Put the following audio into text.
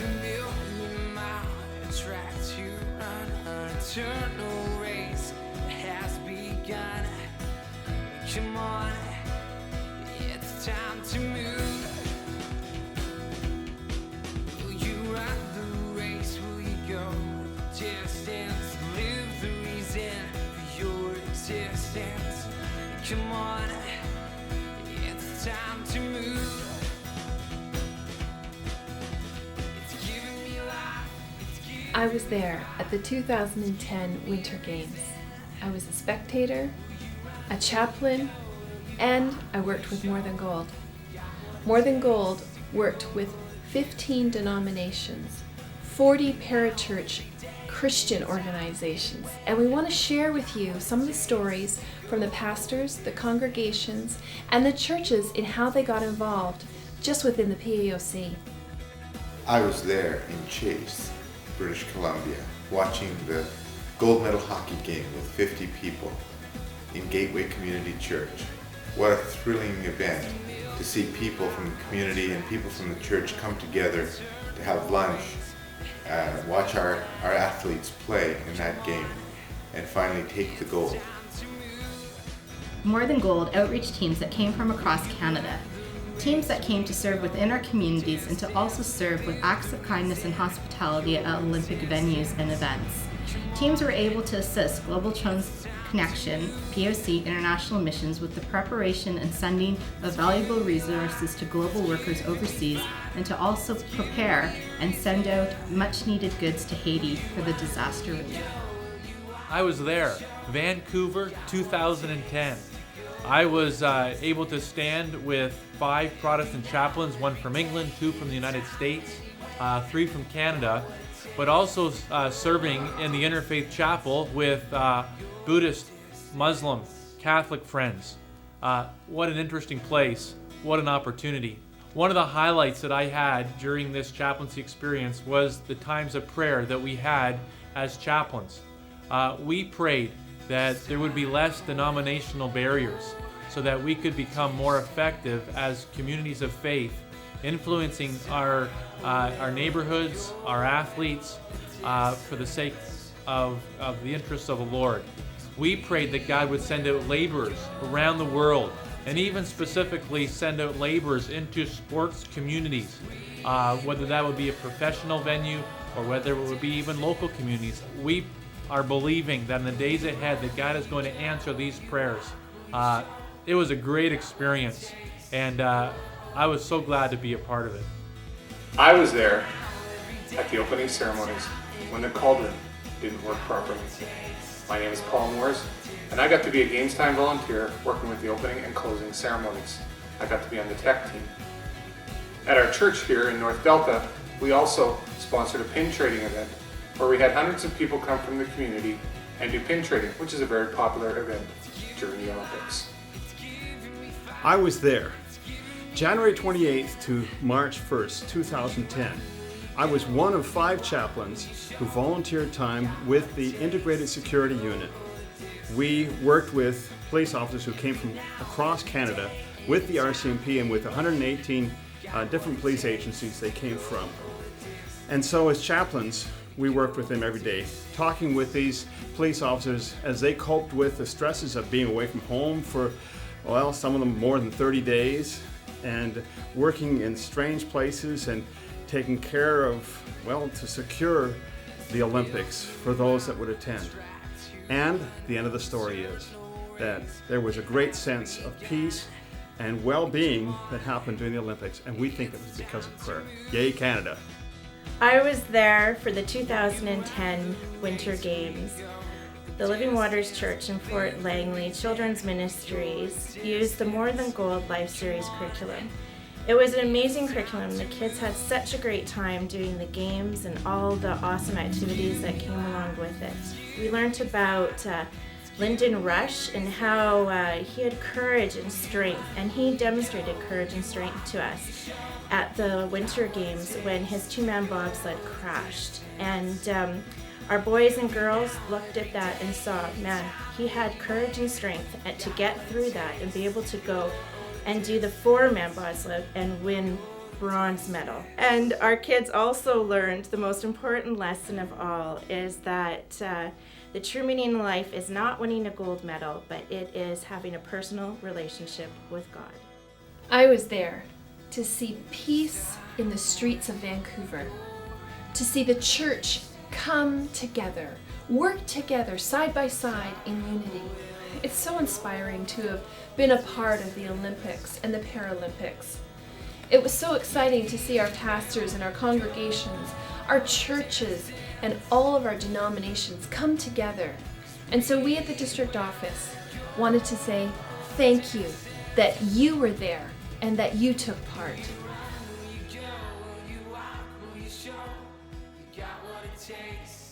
million mile track to run, an eternal race has begun. Come on, it's time to move. Will you run the race? Will you go the distance? Live the reason for your existence. Come on, it's time to move. I was there at the 2010 Winter Games. I was a spectator, a chaplain, and I worked with More Than Gold. More Than Gold worked with 15 denominations, 40 parachurch Christian organizations, and we want to share with you some of the stories from the pastors, the congregations, and the churches in how they got involved just within the PAOC. I was there in Chase, British Columbia, watching the gold medal hockey game with 50 people in Gateway Community Church. What a thrilling event to see people from the community and people from the church come together to have lunch, watch our athletes play in that game, and finally take the gold. More Than Gold outreach teams that came from across Canada. Teams that came to serve within our communities and to also serve with acts of kindness and hospitality at Olympic venues and events. Teams were able to assist Global Trans Connection, PAOC International Missions with the preparation and sending of valuable resources to global workers overseas, and to also prepare and send out much needed goods to Haiti for the disaster relief. I was there, Vancouver, 2010. I was able to stand with 5 Protestant chaplains, 1 from England, 2 from the United States, 3 from Canada, but also serving in the Interfaith Chapel with Buddhist, Muslim, Catholic friends. What an interesting place, what an opportunity. One of the highlights that I had during this chaplaincy experience was the times of prayer that we had as chaplains. We prayed that there would be less denominational barriers so that we could become more effective as communities of faith, influencing our neighborhoods, our athletes, for the sake of the interests of the Lord. We prayed that God would send out laborers around the world, and even specifically send out laborers into sports communities, whether that would be a professional venue or whether it would be even local communities. We are believing that in the days ahead that God is going to answer these prayers. It was a great experience, and I was so glad to be a part of it. I was there at the opening ceremonies when the cauldron didn't work properly. My name is Paul Moores, and I got to be a Games Time volunteer working with the opening and closing ceremonies. I got to be on the tech team. At our church here in North Delta, we also sponsored a pin trading event where we had hundreds of people come from the community and do pin trading, which is a very popular event during the Olympics. I was there, January 28th to March 1st, 2010. I was one of 5 chaplains who volunteered time with the Integrated Security Unit. We worked with police officers who came from across Canada with the RCMP and with 118 different police agencies they came from. And so as chaplains, we worked with them every day, talking with these police officers as they coped with the stresses of being away from home for, well, some of them more than 30 days, and working in strange places and taking care of, well, to secure the Olympics for those that would attend. And the end of the story is that there was a great sense of peace and well-being that happened during the Olympics, and we think it was because of prayer. Yay, Canada. I was there for the 2010 Winter Games. The Living Waters Church in Fort Langley Children's Ministries used the More Than Gold Life Series curriculum. It was an amazing curriculum. The kids had such a great time doing the games and all the awesome activities that came along with it. We learned about Lyndon Rush and how he had courage and strength, and he demonstrated courage and strength to us at the Winter Games when his 2-man bobsled crashed. And our boys and girls looked at that and saw, man, he had courage and strength to get through that and be able to go and do the 4-man bobsled and win bronze medal. And our kids also learned the most important lesson of all is that the true meaning of life is not winning a gold medal, but it is having a personal relationship with God. I was there to see peace in the streets of Vancouver, to see the church come together, work together side by side in unity. It's so inspiring to have been a part of the Olympics and the Paralympics. It was so exciting to see our pastors and our congregations, our churches, and all of our denominations come together. And so we at the district office wanted to say thank you that you were there and that you took part. Will you go? Will you walk? Will you show? You got what it takes.